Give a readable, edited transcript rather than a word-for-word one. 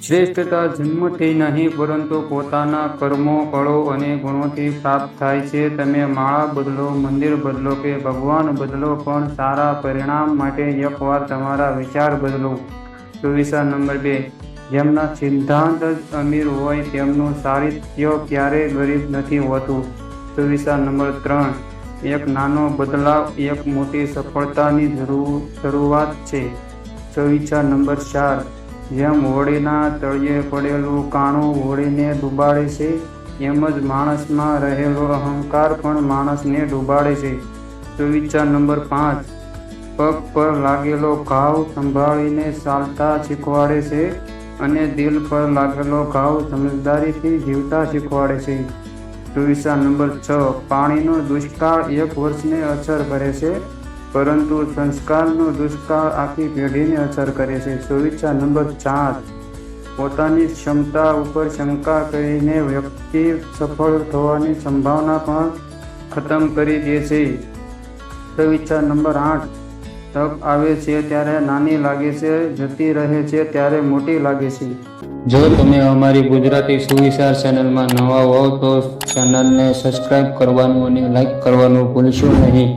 શ્રેષ્ઠતા જન્મથી નહીં પરંતુ પોતાના કર્મો, ફળો અને ગુણોથી પ્રાપ્ત થાય છે. તમે માળા બદલો, મંદિર બદલો કે ભગવાન બદલો, પણ સારા પરિણામ માટે એકવાર તમારા વિચાર બદલો. સુવિચાર નંબર 2. જેમના સિદ્ધાંત જ અમીર હોય તેમનું ચારિત્ર્ય ક્યારેય ગરીબ નથી હોતું. સુવિચાર નંબર 3. એક નાનો બદલાવ એક મોટી સફળતાની શરૂઆત છે. સુવિચાર નંબર 4. જેમ હોડીના તળિયે પડેલું કાણું હોડીને ડૂબાડે છે, એમ જ માણસમાં રહેલો અહંકાર પણ માણસને ડૂબાડે છે. સુવિચાર નંબર 5. પગ પર લાગેલો ઘાવ સંભાળીને ચાલતા શીખવાડે છે અને દિલ પર લાગેલો ઘાવ સમજદારીથી જીવતા શીખવાડે છે. સુવિચાર નંબર 6. પાણીનો દુષ્કાળ 1 વર્ષને અસર કરે છે, પરંતુ સંસ્કારનો દુષ્કાળ આખી પેઢીને અસર કરે છે. સુવિચાર નંબર 4. પોતાની ક્ષમતા ઉપર શંકા કરીને વ્યક્તિ સફળ થવાની સંભાવના પણ ખતમ કરી દે છે. સુવિચાર નંબર 8. તક આવે છે ત્યારે નાની લાગે છે, જતી રહે છે ત્યારે મોટી લાગે છે. જો તમે અમારી ગુજરાતી સુવિચાર ચેનલમાં નવા હોવ તો ચેનલને સબસ્ક્રાઇબ કરવાનું અને લાઈક કરવાનું ભૂલશો નહીં.